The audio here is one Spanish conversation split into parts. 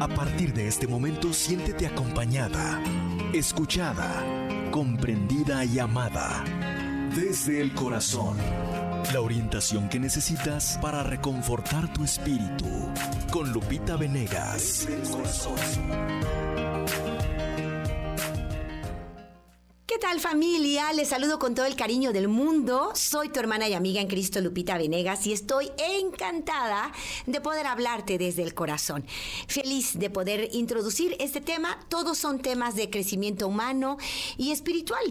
A partir de este momento, siéntete acompañada, escuchada, comprendida y amada. Desde el corazón. La orientación que necesitas para reconfortar tu espíritu. Con Lupita Venegas. Desde el corazón. ¿Qué tal, familia? Les saludo con todo el cariño del mundo. Soy tu hermana y amiga en Cristo, Lupita Venegas, y estoy encantada de poder hablarte desde el corazón. Feliz de poder introducir este tema. Todos son temas de crecimiento humano y espiritual.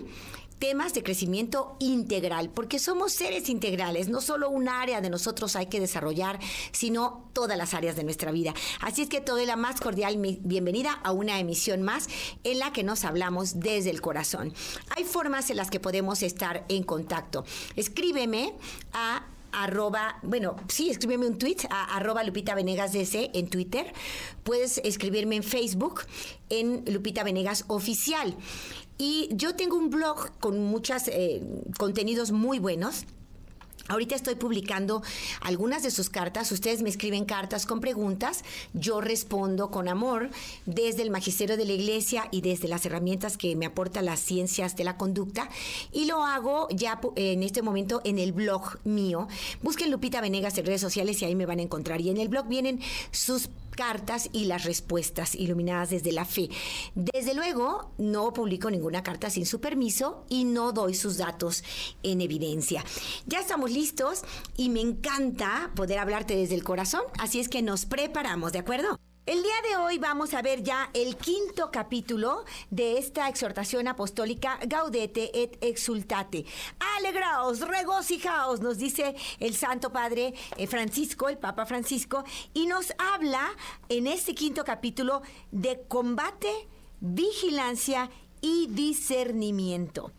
Temas de crecimiento integral, porque somos seres integrales, no solo un área de nosotros hay que desarrollar, sino todas las áreas de nuestra vida. Así es que te doy la más cordial bienvenida a una emisión más en la que nos hablamos desde el corazón. Hay formas en las que podemos estar en contacto. Escríbeme a escríbeme un tweet a @LupitaVenegasDC en Twitter. Puedes escribirme en Facebook en Lupita Venegas Oficial. Y yo tengo un blog con muchos contenidos muy buenos. Ahorita estoy publicando algunas de sus cartas. Ustedes me escriben cartas con preguntas. Yo respondo con amor desde el magisterio de la iglesia y desde las herramientas que me aportan las ciencias de la conducta. Y lo hago ya en este momento en el blog mío. Busquen Lupita Venegas en redes sociales y ahí me van a encontrar. Y en el blog vienen sus cartas y las respuestas iluminadas desde la fe. Desde luego, no publico ninguna carta sin su permiso y no doy sus datos en evidencia. Ya estamos listos y me encanta poder hablarte desde el corazón, así es que nos preparamos, ¿de acuerdo? El día de hoy vamos a ver ya el 5º capítulo de esta exhortación apostólica Gaudete et Exultate. Alegraos, regocijaos, nos dice el Santo Padre Francisco, el Papa Francisco, y nos habla en este 5º capítulo de combate, vigilancia y discernimiento.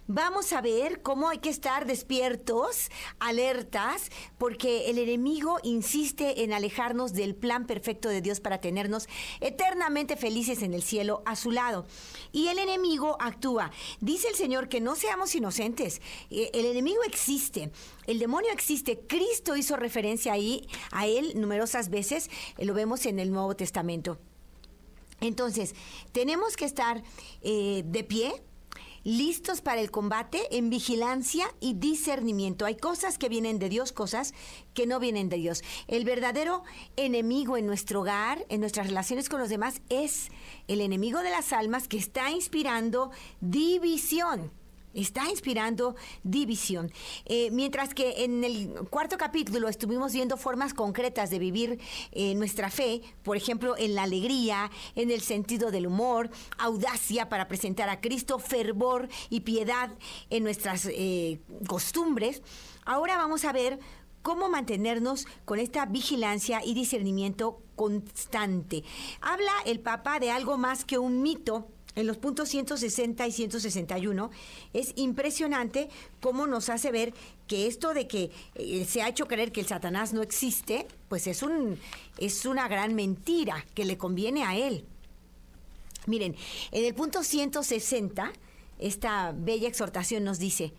Vamos a ver cómo hay que estar despiertos, alertas, porque el enemigo insiste en alejarnos del plan perfecto de Dios para tenernos eternamente felices en el cielo a su lado. Y el enemigo actúa. Dice el Señor que no seamos inocentes. El enemigo existe, el demonio existe. Cristo hizo referencia ahí a él numerosas veces. Lo vemos en el Nuevo Testamento. Entonces, tenemos que estar de pie, listos para el combate, en vigilancia y discernimiento. Hay cosas que vienen de Dios, cosas que no vienen de Dios. El verdadero enemigo en nuestro hogar, en nuestras relaciones con los demás, es el enemigo de las almas que está inspirando división. Está inspirando división. Mientras que en el 4º capítulo estuvimos viendo formas concretas de vivir nuestra fe, por ejemplo, en la alegría, en el sentido del humor, audacia para presentar a Cristo, fervor y piedad en nuestras costumbres. Ahora vamos a ver cómo mantenernos con esta vigilancia y discernimiento constante. Habla el Papa de algo más que un mito. En los puntos 160 y 161 es impresionante cómo nos hace ver que esto de que se ha hecho creer que el Satanás no existe, pues es una gran mentira que le conviene a él. Miren, en el punto 160, esta bella exhortación nos dice: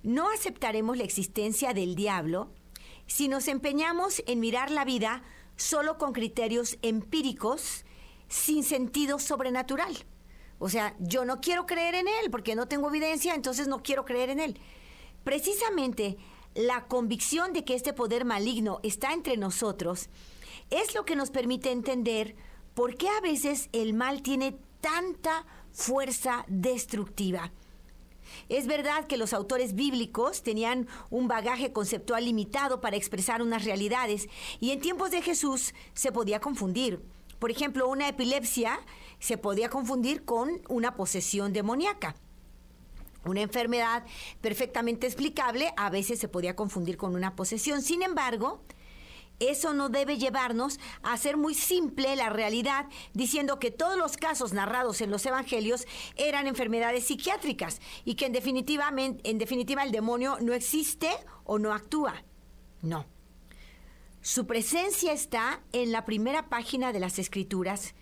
no aceptaremos la existencia del diablo si nos empeñamos en mirar la vida solo con criterios empíricos, sin sentido sobrenatural. O sea, yo no quiero creer en él porque no tengo evidencia, entonces no quiero creer en él. Precisamente la convicción de que este poder maligno está entre nosotros es lo que nos permite entender por qué a veces el mal tiene tanta fuerza destructiva. Es verdad que los autores bíblicos tenían un bagaje conceptual limitado para expresar unas realidades y en tiempos de Jesús se podía confundir. Por ejemplo, una epilepsia se podía confundir con una posesión demoníaca. Una enfermedad perfectamente explicable a veces se podía confundir con una posesión. Sin embargo, eso no debe llevarnos a hacer muy simple la realidad, diciendo que todos los casos narrados en los evangelios eran enfermedades psiquiátricas y que en definitiva el demonio no existe o no actúa. No. Su presencia está en la primera página de las Escrituras,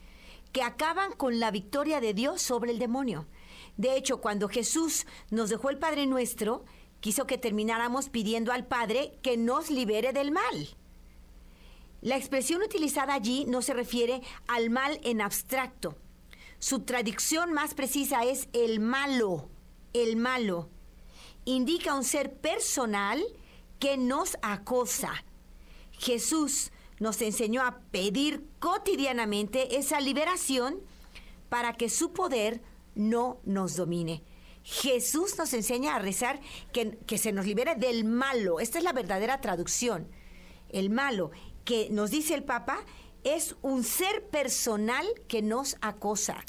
que acaban con la victoria de Dios sobre el demonio. De hecho, cuando Jesús nos dejó el Padre Nuestro, quiso que termináramos pidiendo al Padre que nos libere del mal. La expresión utilizada allí no se refiere al mal en abstracto. Su traducción más precisa es el malo. El malo indica un ser personal que nos acosa. Jesús nos enseñó a pedir cotidianamente esa liberación para que su poder no nos domine. Jesús nos enseña a rezar que se nos libere del malo. Esta es la verdadera traducción. El malo, que nos dice el Papa, es un ser personal que nos acosa.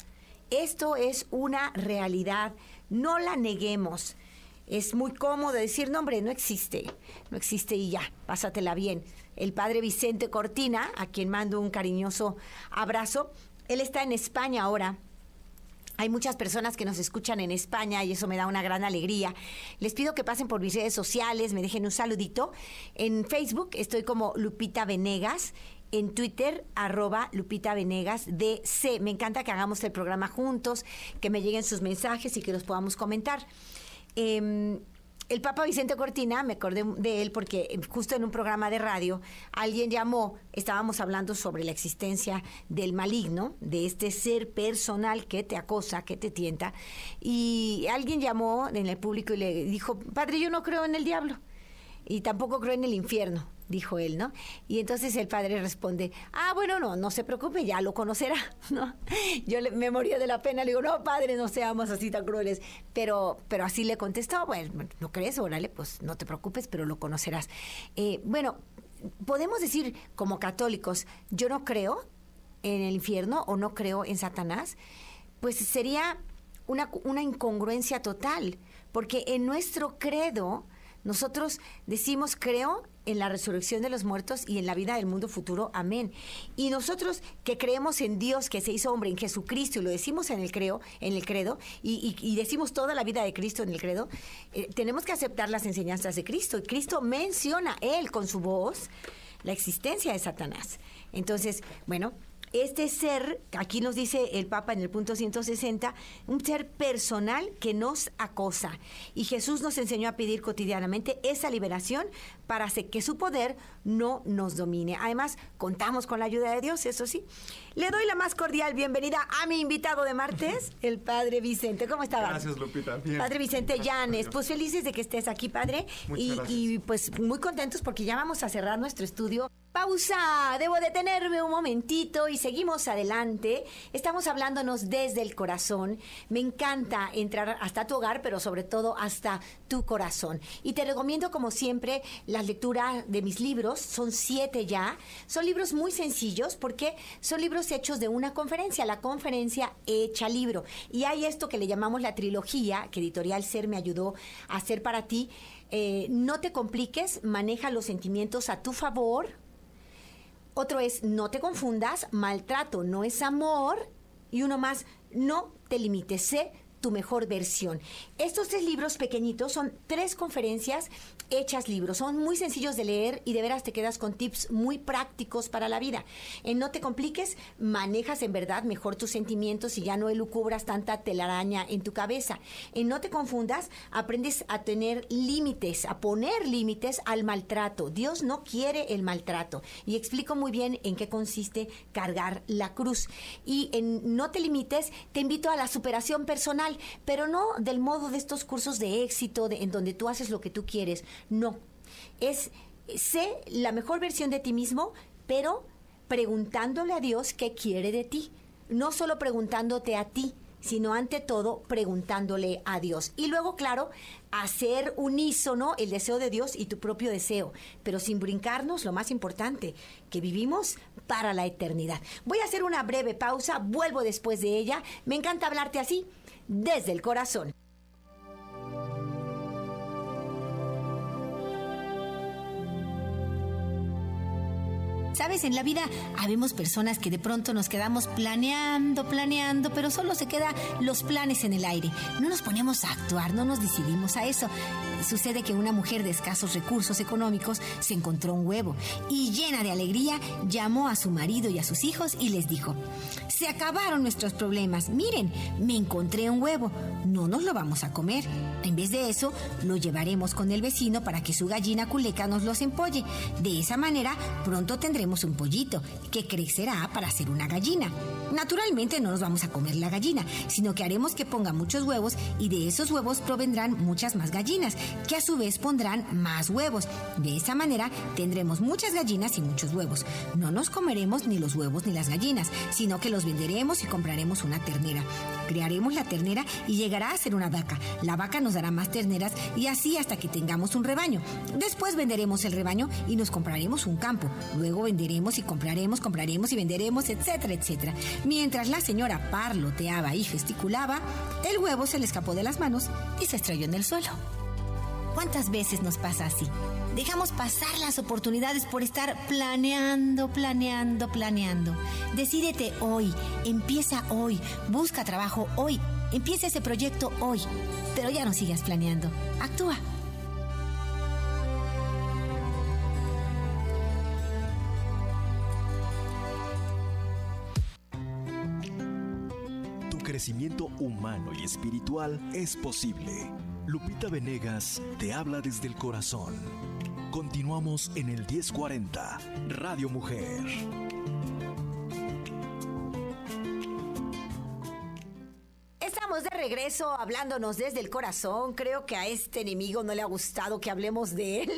Esto es una realidad. No la neguemos. Es muy cómodo decir, no, hombre, no existe y ya, pásatela bien. El padre Vicente Cortina, a quien mando un cariñoso abrazo, él está en España ahora. Hay muchas personas que nos escuchan en España y eso me da una gran alegría. Les pido que pasen por mis redes sociales, me dejen un saludito. En Facebook estoy como Lupita Venegas. En Twitter, @LupitaVenegasDC. Me encanta que hagamos el programa juntos, que me lleguen sus mensajes y que los podamos comentar. El Papa Vicente Cortina, me acordé de él porque justo en un programa de radio alguien llamó, estábamos hablando sobre la existencia del maligno, de este ser personal que te acosa, que te tienta, y alguien llamó en el público y le dijo, padre, yo no creo en el diablo y tampoco creo en el infierno, dijo él, ¿no? Y entonces el padre responde, bueno, no se preocupe, ya lo conocerá, ¿no? Yo me moría de la pena, le digo, no, padre, no seamos así tan crueles, pero así le contestó, bueno, ¿no crees? Órale, pues no te preocupes, pero lo conocerás. Bueno, podemos decir como católicos, yo no creo en el infierno o no creo en Satanás, pues sería una incongruencia total, porque en nuestro credo nosotros decimos, creo en la resurrección de los muertos y en la vida del mundo futuro, amén. Y nosotros que creemos en Dios que se hizo hombre, en Jesucristo, y lo decimos en el credo, y decimos toda la vida de Cristo en el credo, tenemos que aceptar las enseñanzas de Cristo. Y Cristo menciona, él con su voz, la existencia de Satanás. Entonces, bueno, este ser, aquí nos dice el Papa en el punto 160, un ser personal que nos acosa. Y Jesús nos enseñó a pedir cotidianamente esa liberación para que su poder no nos domine. Además, contamos con la ayuda de Dios, eso sí. Le doy la más cordial bienvenida a mi invitado de martes, el Padre Vicente. ¿Cómo está? Gracias, Lupita. Bien. Padre Vicente Llanes, pues felices de que estés aquí, Padre. Y pues muy contentos porque ya vamos a cerrar nuestro estudio. Pausa, debo detenerme un momentito y seguimos adelante. Estamos hablándonos desde el corazón. Me encanta entrar hasta tu hogar, pero sobre todo hasta tu corazón. Y te recomiendo, como siempre, la lectura de mis libros. Son 7 ya. Son libros muy sencillos porque son libros hechos de una conferencia, la conferencia hecha libro. Y hay esto que le llamamos la trilogía, que Editorial Ser me ayudó a hacer para ti. No te compliques, maneja los sentimientos a tu favor. Otro es, no te confundas, maltrato no es amor. Y uno más, no te limites, sé tu mejor versión. Estos 3 libros pequeñitos son 3 conferencias hechas libros. Son muy sencillos de leer y de veras te quedas con tips muy prácticos para la vida. En No te compliques, manejas en verdad mejor tus sentimientos y ya no elucubras tanta telaraña en tu cabeza. En No te confundas, aprendes a tener límites, a poner límites al maltrato. Dios no quiere el maltrato. Y explico muy bien en qué consiste cargar la cruz. Y en No te limites, te invito a la superación personal, pero no del modo de estos cursos de éxito en donde tú haces lo que tú quieres. No, sé la mejor versión de ti mismo, pero preguntándole a Dios qué quiere de ti. No solo preguntándote a ti, sino ante todo preguntándole a Dios. Y luego, claro, hacer unísono el deseo de Dios y tu propio deseo, pero sin brincarnos lo más importante, que vivimos para la eternidad. Voy a hacer una breve pausa, vuelvo después de ella. Me encanta hablarte así, desde el corazón. Sabes, en la vida habemos personas que de pronto nos quedamos planeando, pero solo se quedan los planes en el aire. No nos ponemos a actuar, no nos decidimos a eso. Sucede que una mujer de escasos recursos económicos se encontró un huevo y, llena de alegría, llamó a su marido y a sus hijos y les dijo: se acabaron nuestros problemas. Miren, me encontré un huevo. No nos lo vamos a comer. En vez de eso, lo llevaremos con el vecino para que su gallina culeca nos los empolle. De esa manera, pronto tendremos un pollito que crecerá para ser una gallina. Naturalmente no nos vamos a comer la gallina, sino que haremos que ponga muchos huevos y de esos huevos provendrán muchas más gallinas, que a su vez pondrán más huevos. De esa manera tendremos muchas gallinas y muchos huevos. No nos comeremos ni los huevos ni las gallinas, sino que los venderemos y compraremos una ternera. Criaremos la ternera y llegará a ser una vaca. La vaca nos dará más terneras y así hasta que tengamos un rebaño. Después venderemos el rebaño y nos compraremos un campo. Luego venderemos y compraremos y venderemos, etcétera, etcétera. Mientras la señora parloteaba y gesticulaba, el huevo se le escapó de las manos y se estrelló en el suelo. ¿Cuántas veces nos pasa así? Dejamos pasar las oportunidades por estar planeando. Decídete hoy, empieza hoy, busca trabajo hoy, empieza ese proyecto hoy, pero ya no sigas planeando, actúa. Tu crecimiento humano y espiritual es posible. Lupita Venegas te habla desde el corazón. Continuamos en el 1040, Radio Mujer. Estamos de regreso hablándonos desde el corazón. Creo que a este enemigo no le ha gustado que hablemos de él,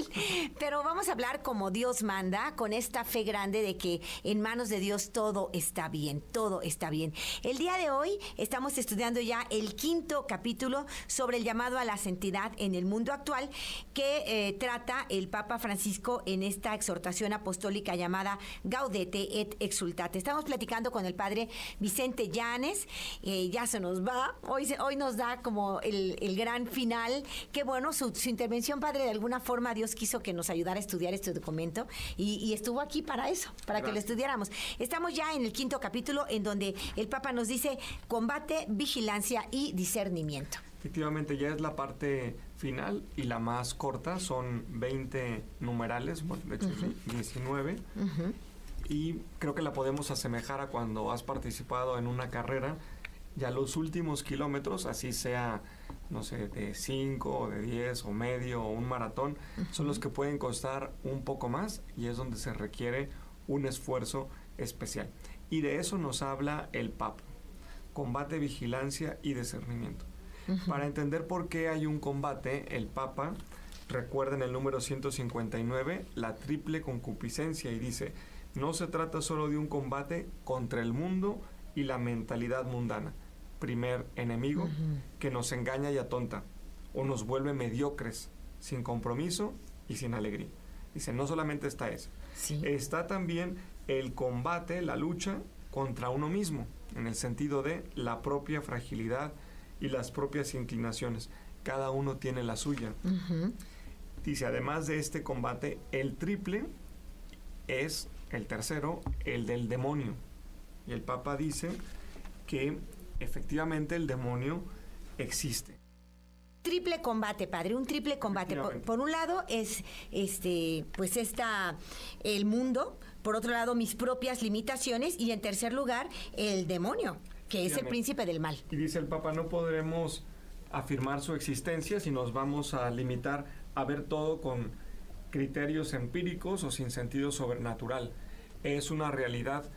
pero vamos a hablar como Dios manda, con esta fe grande de que en manos de Dios todo está bien, todo está bien. El día de hoy estamos estudiando ya el 5º capítulo sobre el llamado a la santidad en el mundo actual que trata el Papa Francisco en esta exhortación apostólica llamada Gaudete et Exsultate. Estamos platicando con el padre Vicente Llanes, ya se nos va. Hoy nos da como el gran final. Qué bueno su intervención, padre. De alguna forma Dios quiso que nos ayudara a estudiar este documento y estuvo aquí para eso, para que lo estudiáramos. Estamos ya en el 5º capítulo en donde el Papa nos dice combate, vigilancia y discernimiento. Efectivamente, ya es la parte final y la más corta. Son 20 numerales, bueno, de hecho 19. Y creo que la podemos asemejar a cuando has participado en una carrera. Ya los últimos kilómetros, así sea, no sé, de 5 o de 10 o medio o un maratón, son los que pueden costar un poco más y es donde se requiere un esfuerzo especial. Y de eso nos habla el Papa: combate, vigilancia y discernimiento. Para entender por qué hay un combate, el Papa recuerda en el número 159 la triple concupiscencia y dice: no se trata solo de un combate contra el mundo y la mentalidad mundana. Primer enemigo que nos engaña y atonta o nos vuelve mediocres, sin compromiso y sin alegría. Dice, no solamente está eso, está también el combate, la lucha contra uno mismo, en el sentido de la propia fragilidad y las propias inclinaciones. Cada uno tiene la suya. Dice, además de este combate, el triple es el tercero, el del demonio. Y el Papa dice que efectivamente el demonio existe. Triple combate, padre, un triple combate. Por un lado es pues el mundo, por otro lado mis propias limitaciones y en tercer lugar el demonio, que es el príncipe del mal. Y dice el Papa, no podremos afirmar su existencia si nos vamos a limitar a ver todo con criterios empíricos o sin sentido sobrenatural. Es una realidad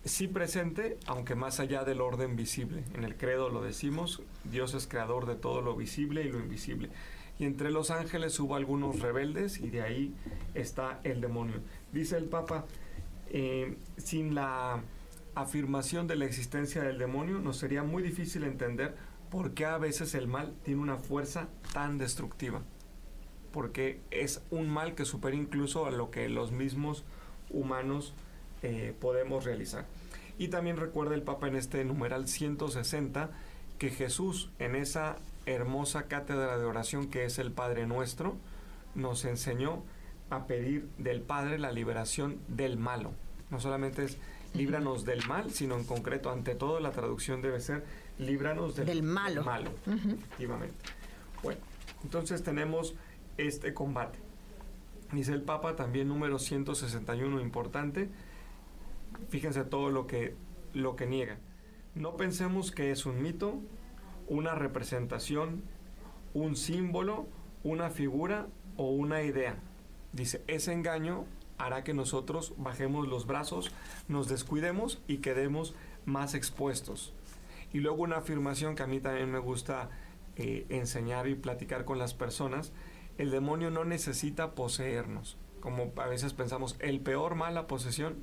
sí presente, aunque más allá del orden visible. En el credo lo decimos, Dios es creador de todo lo visible y lo invisible. Y entre los ángeles hubo algunos rebeldes y de ahí está el demonio. Dice el Papa, sin la afirmación de la existencia del demonio nos sería muy difícil entender por qué a veces el mal tiene una fuerza tan destructiva. Porque es un mal que supera incluso a lo que los mismos humanos podemos realizar. Y también recuerda el Papa en este numeral 160 que Jesús, en esa hermosa cátedra de oración que es el Padre Nuestro, nos enseñó a pedir del Padre la liberación del malo. No solamente es líbranos del mal, sino en concreto, ante todo, la traducción debe ser líbranos del malo. Efectivamente. Bueno, Entonces tenemos este combate. Dice el Papa también, número 161, importante. Fíjense todo lo que niega. No pensemos que es un mito, una representación, un símbolo, una figura o una idea. Dice, ese engaño hará que nosotros bajemos los brazos, nos descuidemos y quedemos más expuestos. Y luego una afirmación que a mí también me gusta enseñar y platicar con las personas: el demonio no necesita poseernos. Como a veces pensamos, el peor mal, la posesión.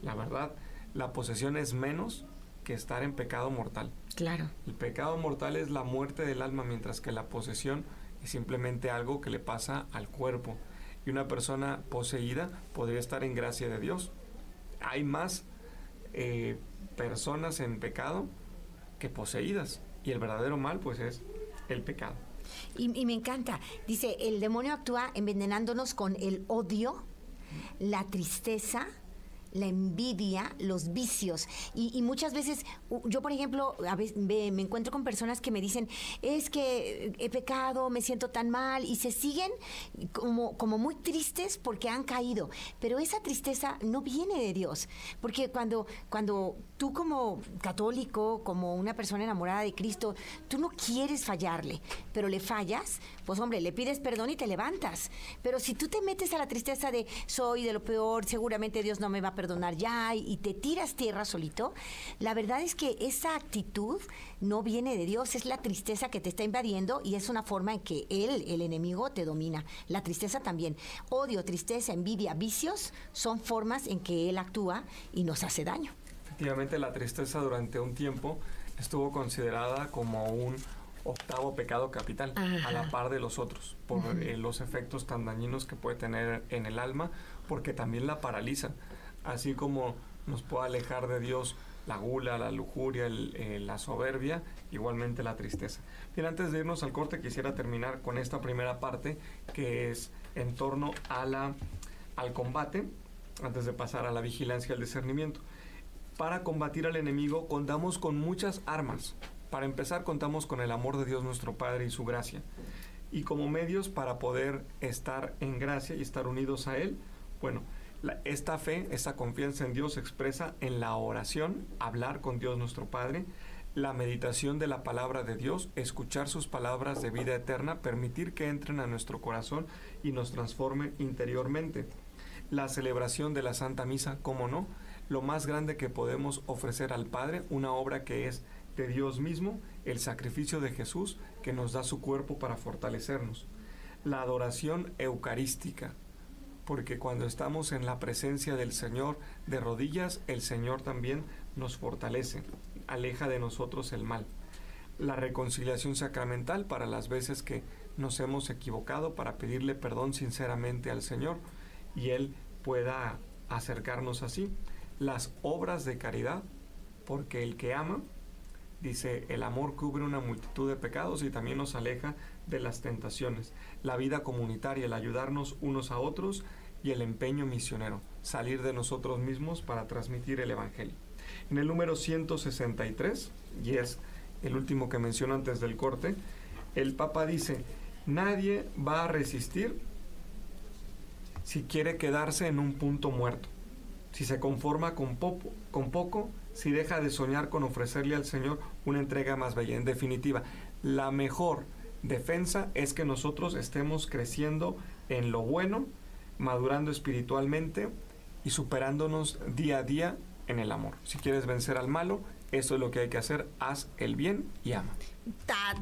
La verdad, la posesión es menos que estar en pecado mortal. Claro. El pecado mortal es la muerte del alma, mientras que la posesión es simplemente algo que le pasa al cuerpo. Y una persona poseída podría estar en gracia de Dios. Hay más personas en pecado que poseídas. Y el verdadero mal, pues, es el pecado. Y me encanta. Dice, el demonio actúa envenenándonos con el odio, la tristeza, la envidia, los vicios. Y muchas veces, yo por ejemplo, a veces me encuentro con personas que me dicen, es que he pecado, me siento tan mal, y se siguen como muy tristes porque han caído. Pero esa tristeza no viene de Dios. Porque cuando tú como católico, como una persona enamorada de Cristo, tú no quieres fallarle, pero le fallas, pues hombre, le pides perdón y te levantas. Pero si tú te metes a la tristeza de soy de lo peor, seguramente Dios no me va a perdonar ya, y te tiras tierra solito, la verdad es que esa actitud no viene de Dios, es la tristeza que te está invadiendo, y es una forma en que el enemigo te domina. La tristeza también. Odio, tristeza, envidia, vicios son formas en que él actúa y nos hace daño. Efectivamente, la tristeza durante un tiempo estuvo considerada como un octavo pecado capital. Ajá. A la par de los otros, por los efectos tan dañinos que puede tener en el alma, porque también la paraliza. Así como nos puede alejar de Dios la gula, la lujuria, la soberbia, igualmente la tristeza. Bien, antes de irnos al corte, quisiera terminar con esta primera parte, que es en torno al combate, antes de pasar a la vigilancia y al discernimiento. Para combatir al enemigo contamos con muchas armas. Para empezar, contamos con el amor de Dios nuestro Padre y su gracia. Y como medios para poder estar en gracia y estar unidos a Él, bueno, esta fe, esta confianza en Dios se expresa en la oración, hablar con Dios nuestro Padre, la meditación de la palabra de Dios, escuchar sus palabras de vida eterna, permitir que entren a nuestro corazón y nos transformen interiormente. La celebración de la Santa Misa, ¿cómo no? Lo más grande que podemos ofrecer al Padre, una obra que es de Dios mismo, el sacrificio de Jesús que nos da su cuerpo para fortalecernos. La adoración eucarística, porque cuando estamos en la presencia del Señor de rodillas, el Señor también nos fortalece, aleja de nosotros el mal. La reconciliación sacramental, para las veces que nos hemos equivocado, para pedirle perdón sinceramente al Señor y Él pueda acercarnos así. Las obras de caridad, porque el que ama, dice, el amor cubre una multitud de pecados y también nos aleja de las tentaciones. La vida comunitaria, el ayudarnos unos a otros, y el empeño misionero, salir de nosotros mismos para transmitir el Evangelio. En el número 163, y es el último que menciono antes del corte, el Papa dice, nadie va a resistir si quiere quedarse en un punto muerto, si se conforma con poco, si deja de soñar con ofrecerle al Señor una entrega más bella. En definitiva, la mejor defensa es que nosotros estemos creciendo en lo bueno, madurando espiritualmente y superándonos día a día en el amor. Si quieres vencer al malo, eso es lo que hay que hacer, haz el bien y ama.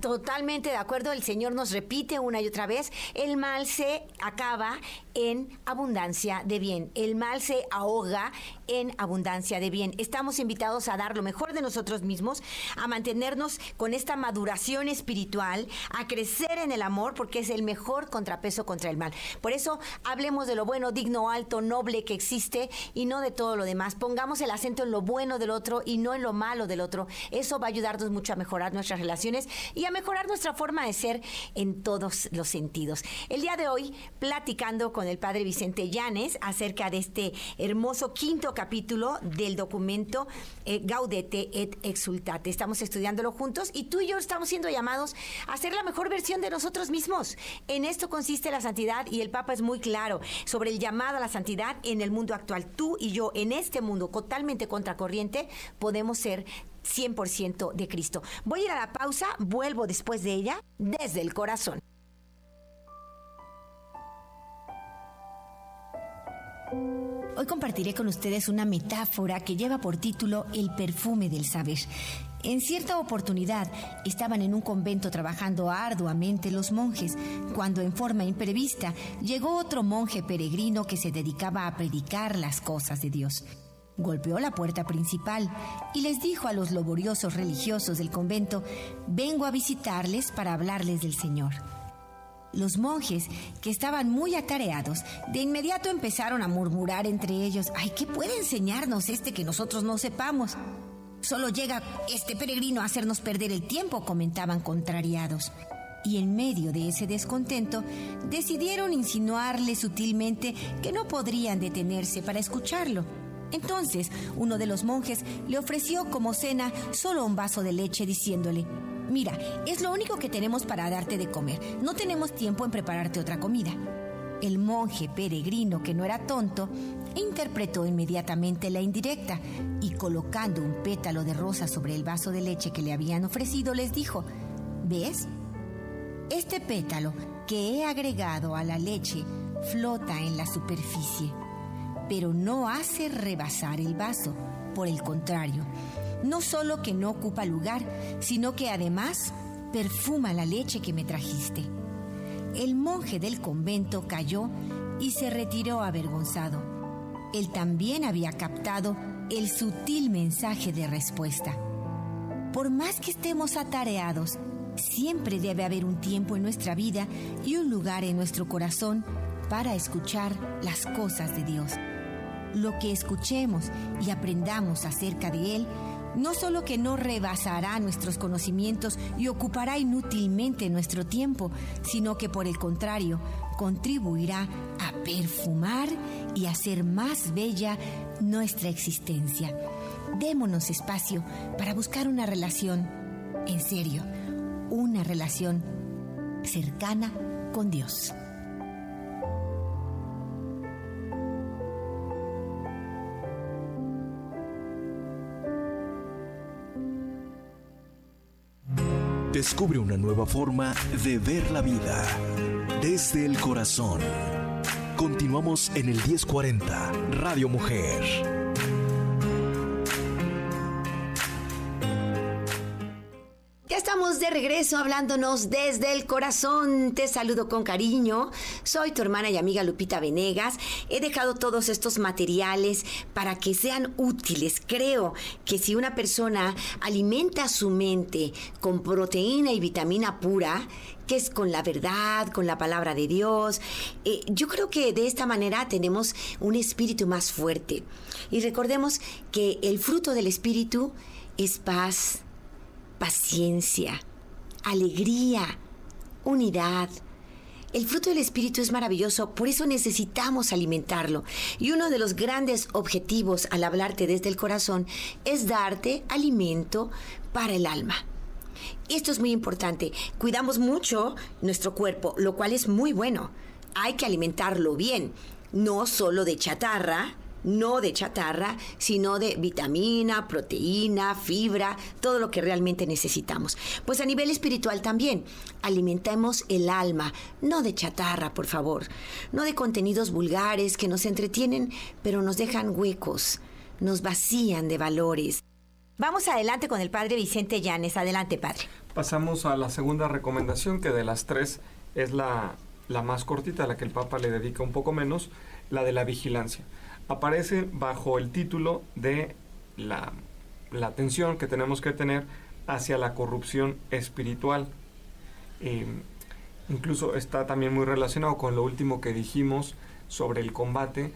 Totalmente de acuerdo, el Señor nos repite una y otra vez, el mal se acaba en abundancia de bien, el mal se ahoga en abundancia de bien. Estamos invitados a dar lo mejor de nosotros mismos, a mantenernos con esta maduración espiritual, a crecer en el amor, porque es el mejor contrapeso contra el mal. Por eso, hablemos de lo bueno, digno, alto, noble que existe y no de todo lo demás. Pongamos el acento en lo bueno del otro y no en lo malo del otro. Eso va a ayudarnos mucho a mejorar nuestras relaciones relaciones y a mejorar nuestra forma de ser en todos los sentidos. El día de hoy, platicando con el padre Vicente Llanes acerca de este hermoso 5º capítulo del documento Gaudete et Exsultate. Estamos estudiándolo juntos y tú y yo estamos siendo llamados a ser la mejor versión de nosotros mismos. En esto consiste la santidad y el Papa es muy claro sobre el llamado a la santidad en el mundo actual. Tú y yo en este mundo totalmente contracorriente podemos ser 100% de Cristo. Voy a ir a la pausa, vuelvo después de ella desde el corazón. Hoy compartiré con ustedes una metáfora que lleva por título El perfume del saber. En cierta oportunidad estaban en un convento trabajando arduamente los monjes, cuando en forma imprevista llegó otro monje peregrino que se dedicaba a predicar las cosas de Dios. Golpeó la puerta principal y les dijo a los laboriosos religiosos del convento: vengo a visitarles para hablarles del Señor. Los monjes, que estaban muy atareados, de inmediato empezaron a murmurar entre ellos: ¡ay, qué puede enseñarnos este que nosotros no sepamos! Solo llega este peregrino a hacernos perder el tiempo, comentaban contrariados. Y en medio de ese descontento, decidieron insinuarle sutilmente que no podrían detenerse para escucharlo. Entonces, uno de los monjes le ofreció como cena solo un vaso de leche, diciéndole: mira, es lo único que tenemos para darte de comer. No tenemos tiempo en prepararte otra comida. El monje peregrino, que no era tonto, interpretó inmediatamente la indirecta y, colocando un pétalo de rosa sobre el vaso de leche que le habían ofrecido, les dijo: ¿ves? Este pétalo que he agregado a la leche flota en la superficie, pero no hace rebasar el vaso. Por el contrario, no solo que no ocupa lugar, sino que además perfuma la leche que me trajiste. El monje del convento calló y se retiró avergonzado. Él también había captado el sutil mensaje de respuesta. Por más que estemos atareados, siempre debe haber un tiempo en nuestra vida y un lugar en nuestro corazón para escuchar las cosas de Dios. Lo que escuchemos y aprendamos acerca de Él no solo que no rebasará nuestros conocimientos y ocupará inútilmente nuestro tiempo, sino que por el contrario, contribuirá a perfumar y hacer más bella nuestra existencia. Démonos espacio para buscar una relación, en serio, una relación cercana con Dios. Descubre una nueva forma de ver la vida desde el corazón. Continuamos en el 1040 Radio Mujer. Ya estamos de regreso hablándonos desde el corazón. Te saludo con cariño. Soy tu hermana y amiga Lupita Venegas. He dejado todos estos materiales para que sean útiles. Creo que si una persona alimenta su mente con proteína y vitamina pura, que es con la verdad, con la palabra de Dios, yo creo que de esta manera tenemos un espíritu más fuerte. Y recordemos que el fruto del espíritu es paz, paciencia, alegría, unidad. El fruto del Espíritu es maravilloso, por eso necesitamos alimentarlo. Y uno de los grandes objetivos al hablarte desde el corazón es darte alimento para el alma. Esto es muy importante. Cuidamos mucho nuestro cuerpo, lo cual es muy bueno. Hay que alimentarlo bien, no solo de chatarra, sino de vitamina, proteína, fibra, todo lo que realmente necesitamos. Pues a nivel espiritual también, alimentemos el alma, no de chatarra, por favor, no de contenidos vulgares que nos entretienen, pero nos dejan huecos, nos vacían de valores. Vamos adelante con el padre Vicente Llanes. Adelante, padre. Pasamos a la segunda recomendación, que de las tres es la más cortita, la que el Papa le dedica un poco menos, la de la vigilancia. Aparece bajo el título de la atención que tenemos que tener hacia la corrupción espiritual. Incluso está también muy relacionado con lo último que dijimos sobre el combate.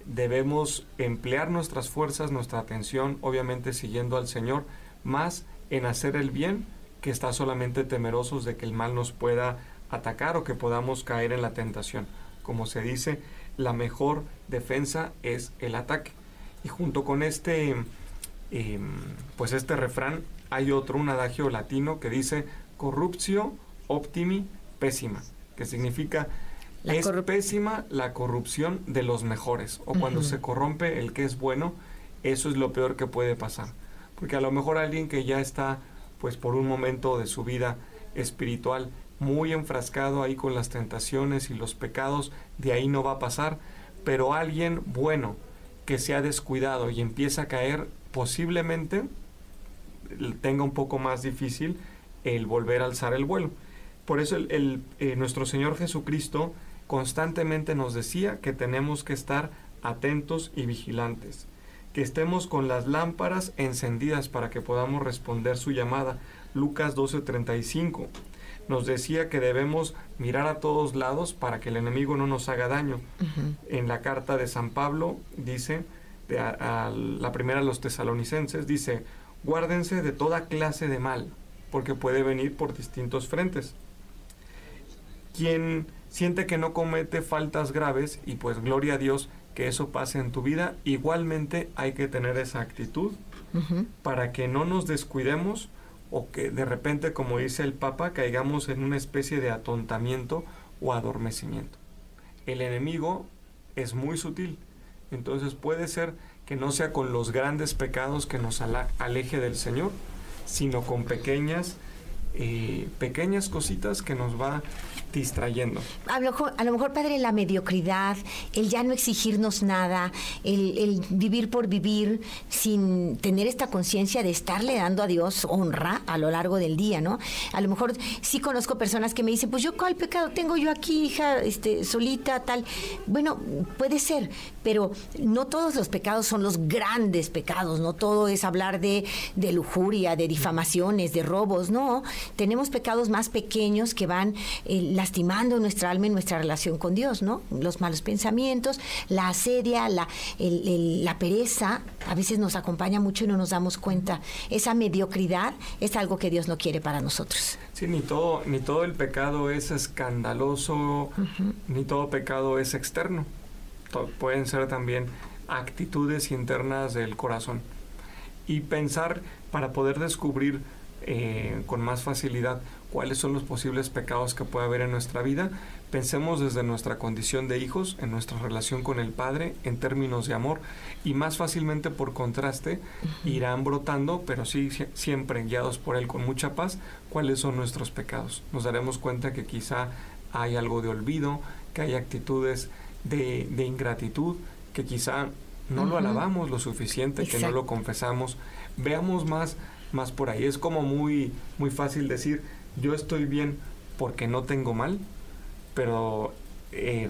Debemos emplear nuestras fuerzas, nuestra atención, obviamente siguiendo al Señor, más en hacer el bien que está solamente temerosos de que el mal nos pueda atacar o que podamos caer en la tentación. Como se dice, la mejor defensa es el ataque. Y junto con este refrán hay un adagio latino que dice corruptio optimi pessima, que significa es pésima la corrupción de los mejores, o cuando se corrompe el que es bueno, eso es lo peor que puede pasar. Porque a lo mejor alguien que ya está, pues por un momento de su vida espiritual, muy enfrascado ahí con las tentaciones y los pecados, de ahí no va a pasar, pero alguien bueno que se ha descuidado y empieza a caer, posiblemente tenga un poco más difícil el volver a alzar el vuelo. Por eso nuestro Señor Jesucristo constantemente nos decía que tenemos que estar atentos y vigilantes, que estemos con las lámparas encendidas para que podamos responder su llamada. Lucas 12:35 nos decía que debemos mirar a todos lados para que el enemigo no nos haga daño. En la carta de San Pablo dice, la primera a los tesalonicenses, dice: guárdense de toda clase de mal, porque puede venir por distintos frentes. Quien siente que no comete faltas graves, y pues gloria a Dios que eso pase en tu vida, igualmente hay que tener esa actitud para que no nos descuidemos o que de repente, como dice el Papa, caigamos en una especie de atontamiento o adormecimiento. El enemigo es muy sutil, entonces puede ser que no sea con los grandes pecados que nos aleje del Señor, sino con pequeñas cositas que nos va distrayendo. A lo mejor, padre, la mediocridad, el ya no exigirnos nada, el vivir por vivir sin tener esta conciencia de estarle dando a Dios honra a lo largo del día, ¿no? A lo mejor sí conozco personas que me dicen, pues yo, ¿cuál pecado tengo yo aquí, hija, solita, tal? Bueno, puede ser, pero no todos los pecados son los grandes pecados, no todo es hablar de lujuria, de difamaciones, de robos, no. Tenemos pecados más pequeños que van lastimando nuestra alma y nuestra relación con Dios, ¿no? Los malos pensamientos, la asedia, la pereza, a veces nos acompaña mucho y no nos damos cuenta. Esa mediocridad es algo que Dios no quiere para nosotros. Sí, ni todo el pecado es escandaloso, ni todo pecado es externo. Pueden ser también actitudes internas del corazón. Y pensar para poder descubrir con más facilidad cuáles son los posibles pecados que puede haber en nuestra vida, pensemos desde nuestra condición de hijos, en nuestra relación con el Padre, en términos de amor, y más fácilmente por contraste irán brotando, pero sí siempre guiados por Él con mucha paz, cuáles son nuestros pecados. Nos daremos cuenta que quizá hay algo de olvido, que hay actitudes de ingratitud, que quizá no lo alabamos lo suficiente, que no lo confesamos. Veamos más por ahí. Es como muy, muy fácil decir, yo estoy bien porque no tengo mal, pero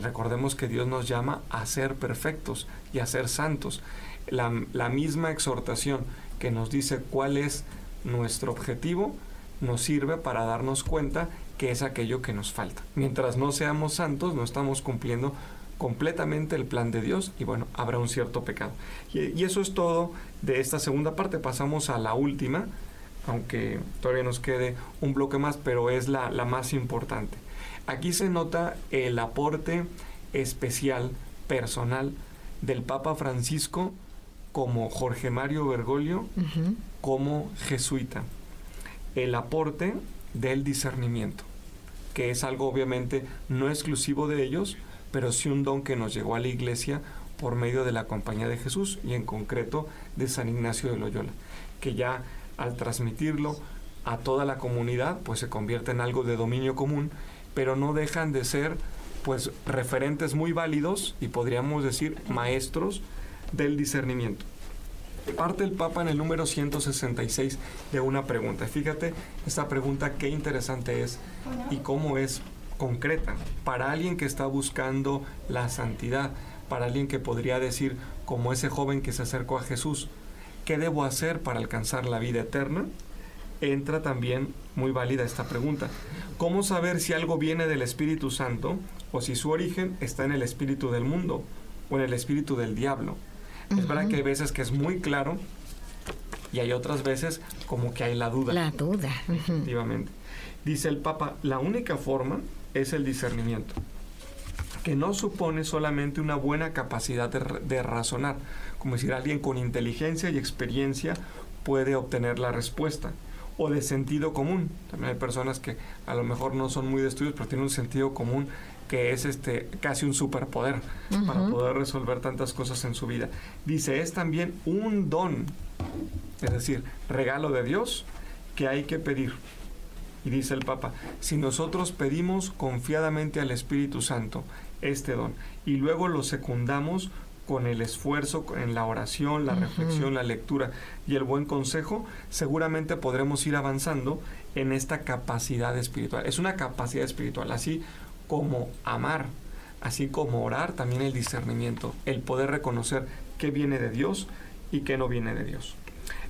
recordemos que Dios nos llama a ser perfectos y a ser santos. La misma exhortación que nos dice cuál es nuestro objetivo nos sirve para darnos cuenta que es aquello que nos falta. Mientras no seamos santos, no estamos cumpliendo completamente el plan de Dios y bueno, habrá un cierto pecado. Y eso es todo de esta segunda parte. Pasamos a la última, aunque todavía nos quede un bloque más, pero es la más importante. Aquí se nota el aporte especial, personal, del Papa Francisco como Jorge Mario Bergoglio, como jesuita. El aporte del discernimiento, que es algo obviamente no exclusivo de ellos, pero sí un don que nos llegó a la Iglesia por medio de la Compañía de Jesús y en concreto de San Ignacio de Loyola, que ya al transmitirlo a toda la comunidad pues se convierte en algo de dominio común, pero no dejan de ser pues referentes muy válidos y podríamos decir maestros del discernimiento. Parte el Papa en el número 166 de una pregunta. Fíjate esta pregunta qué interesante es y cómo es concreta para alguien que está buscando la santidad, para alguien que podría decir como ese joven que se acercó a Jesús, ¿qué debo hacer para alcanzar la vida eterna? Entra también muy válida esta pregunta. ¿Cómo saber si algo viene del Espíritu Santo o si su origen está en el espíritu del mundo o en el espíritu del diablo? Es verdad que hay veces que es muy claro y hay otras veces como que hay la duda. La duda. Efectivamente. Dice el Papa, la única forma es el discernimiento, que no supone solamente una buena capacidad de razonar, como decir, alguien con inteligencia y experiencia puede obtener la respuesta, o de sentido común. También hay personas que a lo mejor no son muy de estudios, pero tienen un sentido común que es casi un superpoder para poder resolver tantas cosas en su vida. Dice, es también un don, es decir, regalo de Dios que hay que pedir. Y dice el Papa, si nosotros pedimos confiadamente al Espíritu Santo este don y luego lo secundamos con el esfuerzo en la oración, la reflexión, la lectura y el buen consejo, seguramente podremos ir avanzando en esta capacidad espiritual. Es una capacidad espiritual, así como amar, así como orar, también el discernimiento, el poder reconocer qué viene de Dios y qué no viene de Dios.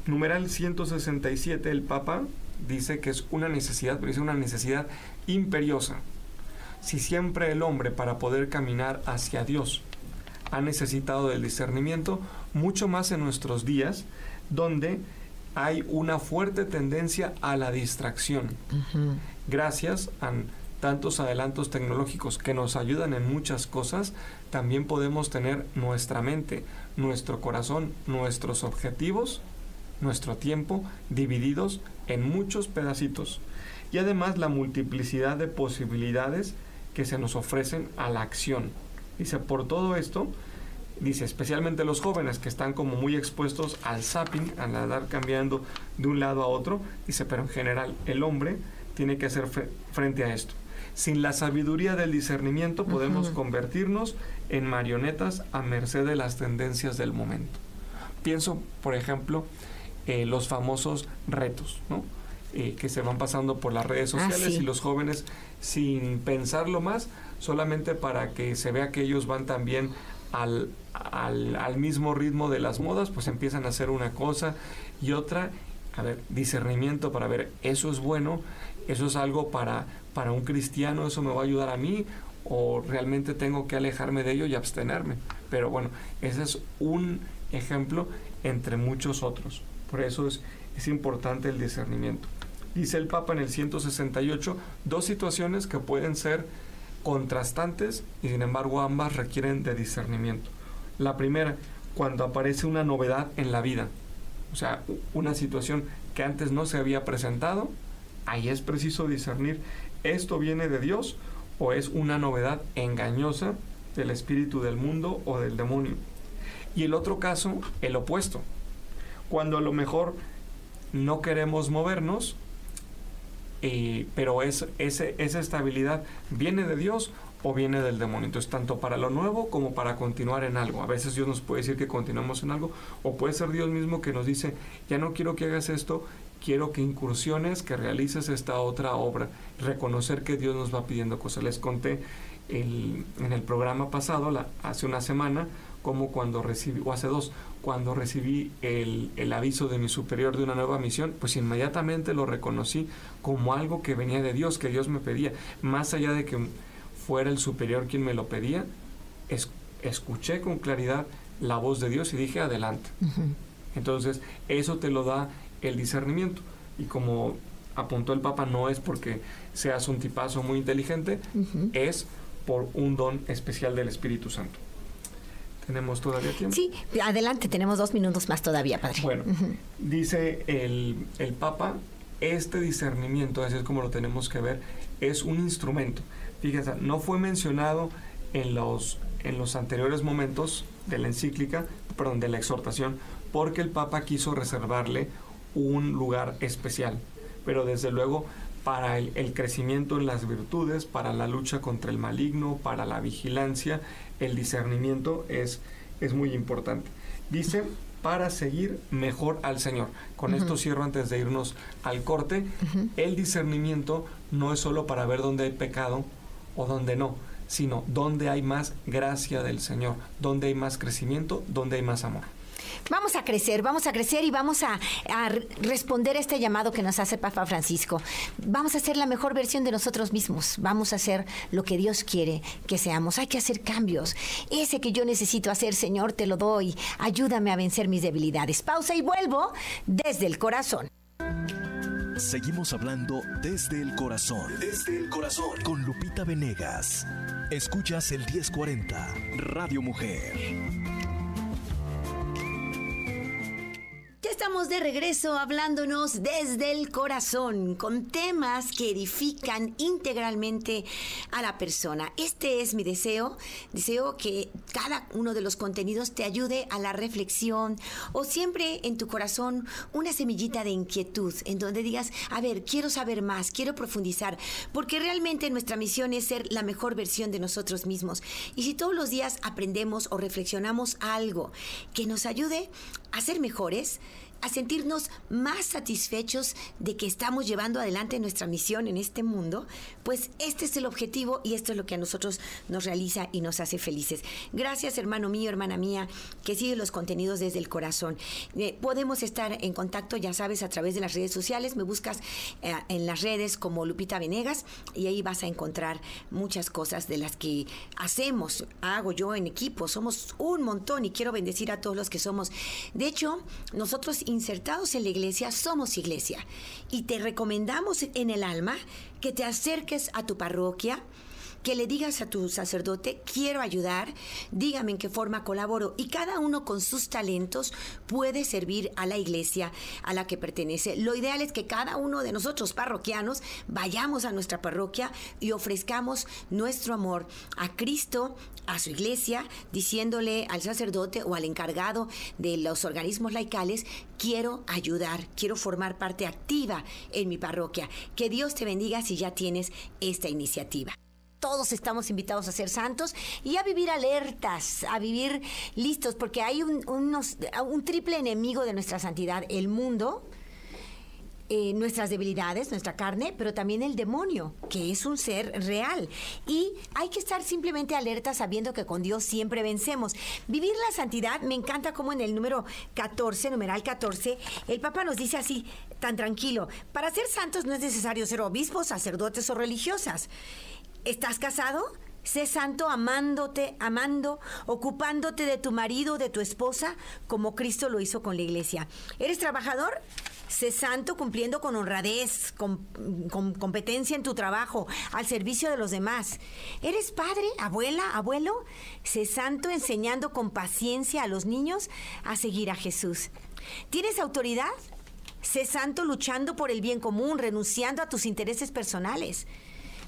Numeral 167, el Papa dice que es una necesidad, pero es una necesidad imperiosa. Si siempre el hombre, para poder caminar hacia Dios, ha necesitado del discernimiento, mucho más en nuestros días, donde hay una fuerte tendencia a la distracción. Gracias a tantos adelantos tecnológicos que nos ayudan en muchas cosas, también podemos tener nuestra mente, nuestro corazón, nuestros objetivos, nuestro tiempo divididos en muchos pedacitos. Y además la multiplicidad de posibilidades que se nos ofrecen a la acción. Dice, por todo esto, dice, especialmente los jóvenes que están como muy expuestos al zapping, al andar cambiando de un lado a otro, dice, pero en general el hombre tiene que hacer frente a esto. Sin la sabiduría del discernimiento podemos convertirnos en marionetas a merced de las tendencias del momento. Pienso, por ejemplo, los famosos retos, ¿no? Que se van pasando por las redes sociales y los jóvenes, sin pensarlo más, solamente para que se vea que ellos van también al mismo ritmo de las modas, pues empiezan a hacer una cosa y otra. A ver, discernimiento para ver, eso es bueno, eso es algo para un cristiano, eso me va a ayudar a mí, o realmente tengo que alejarme de ello y abstenerme. Pero bueno, ese es un ejemplo entre muchos otros. Por eso es importante el discernimiento. Dice el Papa en el 168, dos situaciones que pueden ser contrastantes y sin embargo ambas requieren de discernimiento. La primera, cuando aparece una novedad en la vida, o sea, una situación que antes no se había presentado, ahí es preciso discernir, ¿esto viene de Dios o es una novedad engañosa del espíritu del mundo o del demonio? Y el otro caso, el opuesto, cuando a lo mejor no queremos movernos, pero esa estabilidad viene de Dios o viene del demonio. Entonces, tanto para lo nuevo como para continuar en algo. A veces Dios nos puede decir que continuemos en algo, o puede ser Dios mismo que nos dice, ya no quiero que hagas esto, quiero que incursiones, que realices esta otra obra. Reconocer que Dios nos va pidiendo cosas. Les conté en el programa pasado, hace una semana, como cuando recibí, o hace dos, cuando recibí el aviso de mi superior de una nueva misión, pues inmediatamente lo reconocí como algo que venía de Dios, que Dios me pedía. Más allá de que fuera el superior quien me lo pedía, escuché con claridad la voz de Dios y dije, adelante. Entonces, eso te lo da el discernimiento. Y como apuntó el Papa, no es porque seas un tipazo muy inteligente, es por un don especial del Espíritu Santo. ¿Tenemos todavía tiempo? Sí, adelante, tenemos 2 minutos más todavía, padre. Bueno, dice el Papa, este discernimiento, así es como lo tenemos que ver, es un instrumento. Fíjense, no fue mencionado en los anteriores momentos de la encíclica, perdón, de la exhortación, porque el Papa quiso reservarle un lugar especial. Pero desde luego, para el crecimiento en las virtudes, para la lucha contra el maligno, para la vigilancia, el discernimiento es muy importante. Dice, para seguir mejor al Señor. Con esto cierro antes de irnos al corte. El discernimiento no es solo para ver dónde hay pecado o dónde no, sino dónde hay más gracia del Señor, dónde hay más crecimiento, dónde hay más amor. Vamos a crecer y vamos a responder a este llamado que nos hace Papa Francisco. Vamos a ser la mejor versión de nosotros mismos. Vamos a hacer lo que Dios quiere que seamos. Hay que hacer cambios. Ese que yo necesito hacer, Señor, te lo doy. Ayúdame a vencer mis debilidades. Pausa y vuelvo desde el corazón. Seguimos hablando desde el corazón. Desde el corazón. Con Lupita Venegas. Escuchas el 1040, Radio Mujer. Ya estamos de regreso hablándonos desde el corazón, con temas que edifican integralmente a la persona. Este es mi deseo. Deseo que cada uno de los contenidos te ayude a la reflexión o siempre en tu corazón una semillita de inquietud en donde digas, a ver, quiero saber más, quiero profundizar, porque realmente nuestra misión es ser la mejor versión de nosotros mismos. Y si todos los días aprendemos o reflexionamos algo que nos ayude a ser mejores, a sentirnos más satisfechos de que estamos llevando adelante nuestra misión en este mundo, pues este es el objetivo y esto es lo que a nosotros nos realiza y nos hace felices. Gracias, hermano mío, hermana mía, que sigue los contenidos desde el corazón. Podemos estar en contacto, ya sabes, a través de las redes sociales. Me buscas en las redes como Lupita Venegas y ahí vas a encontrar muchas cosas de las que hago yo en equipo. Somos un montón y quiero bendecir a todos los que somos. De hecho, nosotros insertados en la iglesia somos iglesia y te recomendamos en el alma que te acerques a tu parroquia, que le digas a tu sacerdote, quiero ayudar, dígame en qué forma colaboro, y cada uno con sus talentos puede servir a la iglesia a la que pertenece. Lo ideal es que cada uno de nosotros parroquianos vayamos a nuestra parroquia y ofrezcamos nuestro amor a Cristo, a su iglesia, diciéndole al sacerdote o al encargado de los organismos laicales, quiero ayudar, quiero formar parte activa en mi parroquia. Que Dios te bendiga si ya tienes esta iniciativa. Todos estamos invitados a ser santos y a vivir alertas, a vivir listos, porque hay un triple enemigo de nuestra santidad: el mundo, nuestras debilidades, nuestra carne, pero también el demonio, que es un ser real. Y hay que estar simplemente alerta sabiendo que con Dios siempre vencemos. Vivir la santidad, me encanta como en el numeral 14, el Papa nos dice así, tan tranquilo: para ser santos no es necesario ser obispos, sacerdotes o religiosas. ¿Estás casado? Sé santo amando, ocupándote de tu marido, de tu esposa, como Cristo lo hizo con la iglesia. ¿Eres trabajador? Sé santo cumpliendo con honradez, con competencia en tu trabajo, al servicio de los demás. ¿Eres padre, abuela, abuelo? Sé santo enseñando con paciencia a los niños a seguir a Jesús. ¿Tienes autoridad? Sé santo luchando por el bien común, renunciando a tus intereses personales.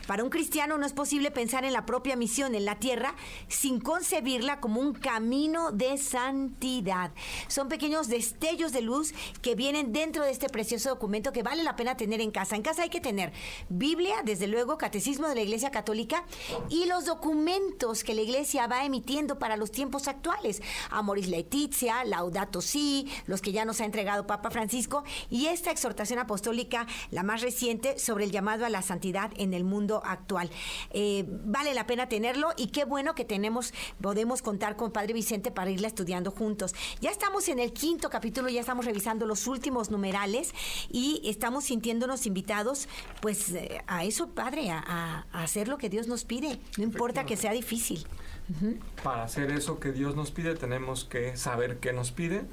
Para un cristiano no es posible pensar en la propia misión en la tierra sin concebirla como un camino de santidad. Son pequeños destellos de luz que vienen dentro de este precioso documento que vale la pena tener en casa. En casa hay que tener Biblia, desde luego, Catecismo de la Iglesia Católica y los documentos que la Iglesia va emitiendo para los tiempos actuales. Amoris Laetitia, Laudato Si, los que ya nos ha entregado Papa Francisco, y esta exhortación apostólica, la más reciente, sobre el llamado a la santidad en el mundo actual. Vale la pena tenerlo y qué bueno que podemos contar con Padre Vicente para irla estudiando juntos. Ya estamos en el 5º capítulo, ya estamos revisando los últimos numerales y estamos sintiéndonos invitados pues a eso, Padre, a hacer lo que Dios nos pide, no importa que sea difícil. Para hacer eso que Dios nos pide tenemos que saber qué nos pide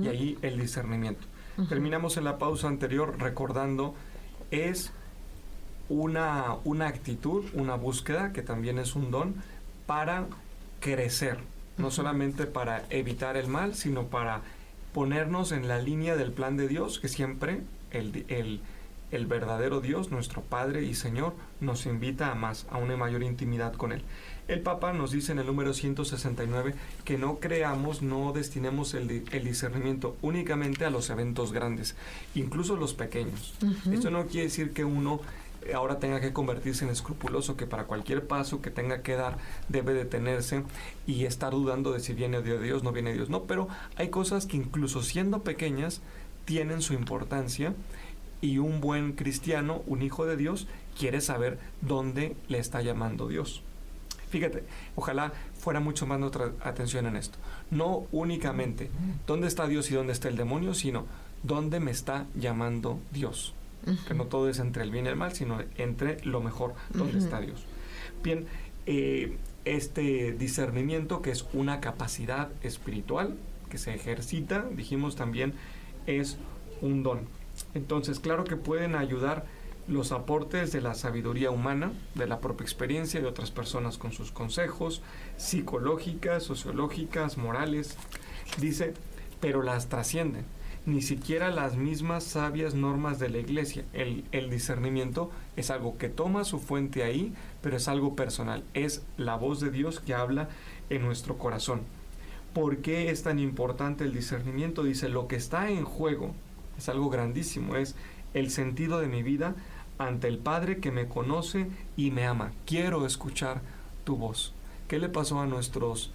y ahí el discernimiento. Terminamos en la pausa anterior recordando es una actitud, una búsqueda, que también es un don, para crecer, no solamente para evitar el mal, sino para ponernos en la línea del plan de Dios, que siempre el verdadero Dios, nuestro Padre y Señor, nos invita a más, a una mayor intimidad con Él. El Papa nos dice en el número 169 que no destinemos el discernimiento únicamente a los eventos grandes, incluso los pequeños. Esto no quiere decir que uno ahora tenga que convertirse en escrupuloso, que para cualquier paso que tenga que dar debe detenerse y estar dudando de si viene de Dios, no viene de Dios. No, pero hay cosas que incluso siendo pequeñas tienen su importancia y un buen cristiano, un hijo de Dios, quiere saber dónde le está llamando Dios. Fíjate, ojalá fuera mucho más nuestra atención en esto. No únicamente dónde está Dios y dónde está el demonio, sino dónde me está llamando Dios. Que no todo es entre el bien y el mal, sino entre lo mejor, dónde está Dios. Bien, este discernimiento, que es una capacidad espiritual que se ejercita, dijimos también, es un don. Entonces, claro que pueden ayudar los aportes de la sabiduría humana, de la propia experiencia de otras personas con sus consejos, psicológicas, sociológicas, morales. Dice, pero las trascienden. Ni siquiera las mismas sabias normas de la iglesia. El discernimiento es algo que toma su fuente ahí, pero es algo personal. Es la voz de Dios que habla en nuestro corazón. ¿Por qué es tan importante el discernimiento? Dice, lo que está en juego es algo grandísimo, es el sentido de mi vida ante el Padre que me conoce y me ama. Quiero escuchar tu voz. ¿Qué le pasó a nuestros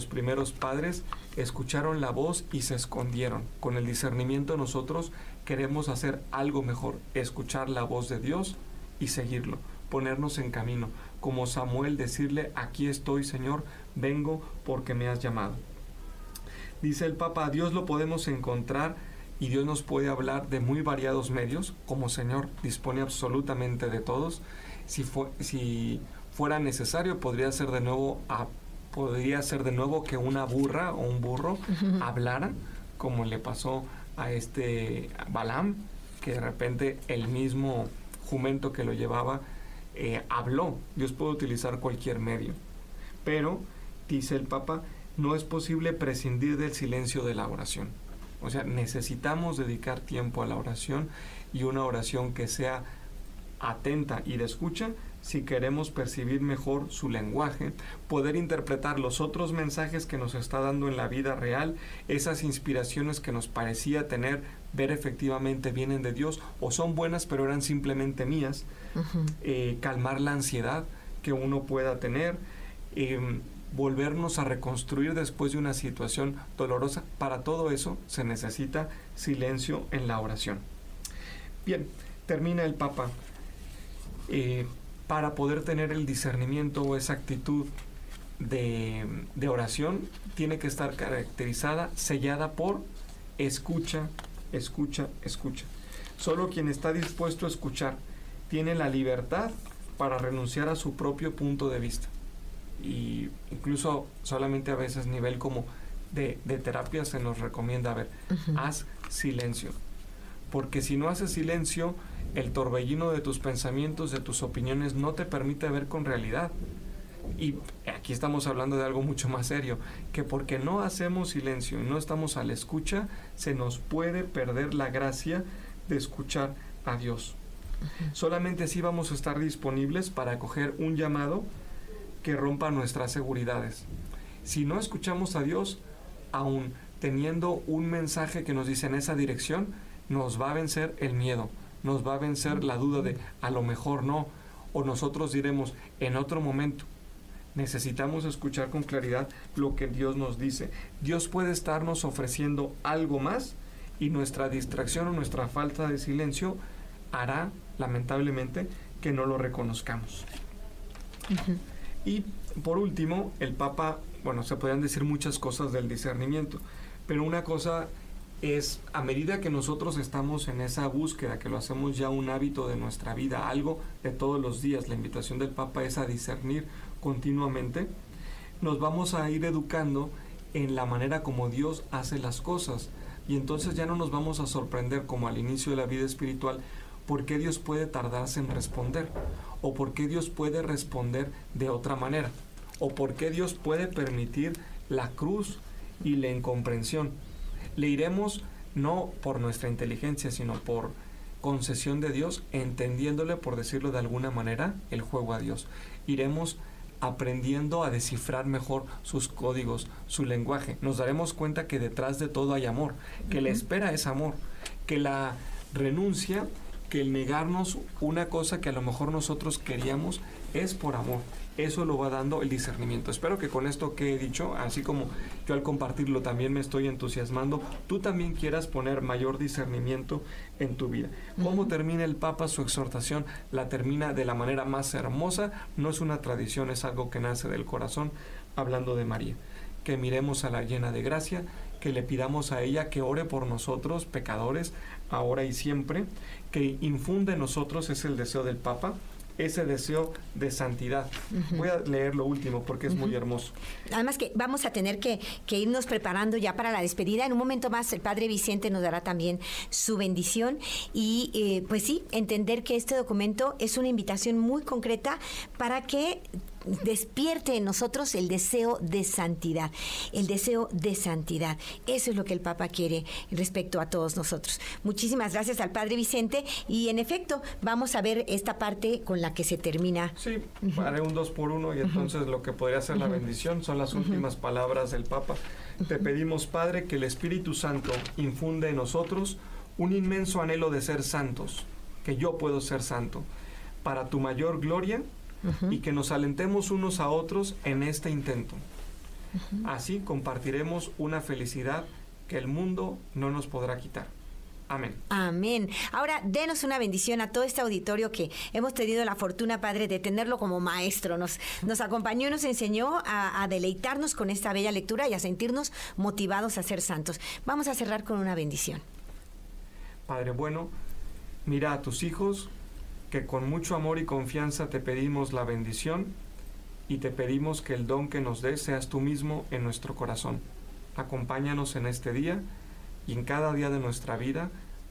primeros padres? Escucharon la voz y se escondieron. Con el discernimiento nosotros queremos hacer algo mejor, escuchar la voz de Dios y seguirlo, ponernos en camino, como Samuel, decirle, aquí estoy, Señor, vengo porque me has llamado. Dice el Papa, a Dios lo podemos encontrar y Dios nos puede hablar de muy variados medios, como Señor dispone absolutamente de todos. Si fuera necesario, podría ser de nuevo que una burra o un burro hablara, como le pasó a Balaam, que de repente el mismo jumento que lo llevaba habló. Dios puede utilizar cualquier medio, pero, dice el Papa, no es posible prescindir del silencio de la oración. O sea, necesitamos dedicar tiempo a la oración, y una oración que sea atenta y de escucha si queremos percibir mejor su lenguaje, poder interpretar los otros mensajes que nos está dando en la vida real, esas inspiraciones que nos parecía tener, ver efectivamente vienen de Dios o son buenas pero eran simplemente mías, calmar la ansiedad que uno pueda tener, volvernos a reconstruir después de una situación dolorosa. Para todo eso se necesita silencio en la oración. Bien, termina el Papa. Para poder tener el discernimiento o esa actitud de oración, tiene que estar caracterizada, sellada por escucha, escucha, escucha. Solo quien está dispuesto a escuchar tiene la libertad para renunciar a su propio punto de vista. Y incluso solamente a veces nivel como de terapia se nos recomienda, haz silencio. Porque si no haces silencio, el torbellino de tus pensamientos, de tus opiniones, no te permite ver con realidad. Y aquí estamos hablando de algo mucho más serio, que porque no hacemos silencio y no estamos a la escucha, se nos puede perder la gracia de escuchar a Dios. Solamente así vamos a estar disponibles para acoger un llamado que rompa nuestras seguridades. Si no escuchamos a Dios, aun teniendo un mensaje que nos dice en esa dirección, nos va a vencer el miedo, nos va a vencer la duda de a lo mejor no, o nosotros diremos en otro momento. Necesitamos escuchar con claridad lo que Dios nos dice. Dios puede estarnos ofreciendo algo más y nuestra distracción o nuestra falta de silencio hará, lamentablemente, que no lo reconozcamos. Y por último, el Papa, se podrían decir muchas cosas del discernimiento, pero una cosa es, a medida que nosotros estamos en esa búsqueda, que lo hacemos ya un hábito de nuestra vida, algo de todos los días, la invitación del Papa es a discernir continuamente, nos vamos a ir educando en la manera como Dios hace las cosas, y entonces ya no nos vamos a sorprender como al inicio de la vida espiritual, por qué Dios puede tardarse en responder, o por qué Dios puede responder de otra manera, o por qué Dios puede permitir la cruz y la incomprensión. Le iremos no por nuestra inteligencia, sino por concesión de Dios, entendiéndole, por decirlo de alguna manera, el juego a Dios. Iremos aprendiendo a descifrar mejor sus códigos, su lenguaje. Nos daremos cuenta que detrás de todo hay amor, que la espera es amor, que la renuncia, que el negarnos una cosa que a lo mejor nosotros queríamos es por amor, eso lo va dando el discernimiento. Espero que con esto que he dicho, así como yo al compartirlo también me estoy entusiasmando, tú también quieras poner mayor discernimiento en tu vida. ¿Cómo termina el Papa su exhortación? La termina de la manera más hermosa, no es una tradición, es algo que nace del corazón, hablando de María. Que miremos a la llena de gracia, que le pidamos a ella que ore por nosotros, pecadores, ahora y siempre, que infunde en nosotros, es el deseo del Papa, ese deseo de santidad. Voy a leer lo último porque es muy hermoso. Además que vamos a tener que irnos preparando ya para la despedida. En un momento más el Padre Vicente nos dará también su bendición y pues sí, entender que este documento es una invitación muy concreta para que despierte en nosotros el deseo de santidad, el deseo de santidad. Eso es lo que el Papa quiere respecto a todos nosotros. Muchísimas gracias al Padre Vicente y en efecto vamos a ver esta parte con la que se termina. Sí, haré un 2 por 1 y entonces lo que podría ser la bendición son las últimas palabras del Papa. Te pedimos, Padre, que el Espíritu Santo infunde en nosotros un inmenso anhelo de ser santos, que yo puedo ser santo, para tu mayor gloria, y que nos alentemos unos a otros en este intento. Así compartiremos una felicidad que el mundo no nos podrá quitar. Amén. Amén. Ahora, denos una bendición a todo este auditorio que hemos tenido la fortuna, Padre, de tenerlo como maestro. Nos acompañó y nos enseñó a deleitarnos con esta bella lectura y a sentirnos motivados a ser santos. Vamos a cerrar con una bendición. Padre bueno, mira a tus hijos, que con mucho amor y confianza te pedimos la bendición y te pedimos que el don que nos des seas tú mismo en nuestro corazón. Acompáñanos en este día y en cada día de nuestra vida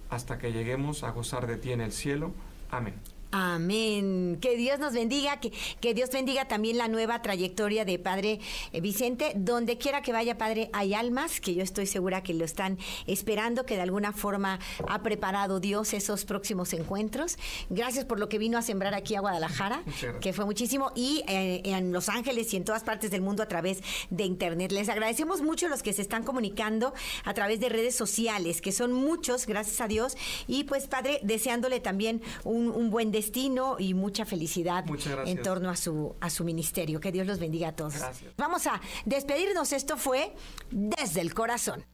hasta que lleguemos a gozar de ti en el cielo. Amén. Amén. Que Dios nos bendiga, que Dios bendiga también la nueva trayectoria de Padre Vicente. Donde quiera que vaya, Padre, hay almas que yo estoy segura que lo están esperando, que de alguna forma ha preparado Dios esos próximos encuentros. Gracias por lo que vino a sembrar aquí a Guadalajara, que fue muchísimo, y en Los Ángeles y en todas partes del mundo a través de Internet. Les agradecemos mucho a los que se están comunicando a través de redes sociales, que son muchos, gracias a Dios. Y pues, Padre, deseándole también un buen destino y mucha felicidad en torno a su ministerio. Que Dios los bendiga a todos. Gracias. Vamos a despedirnos. Esto fue Desde el Corazón.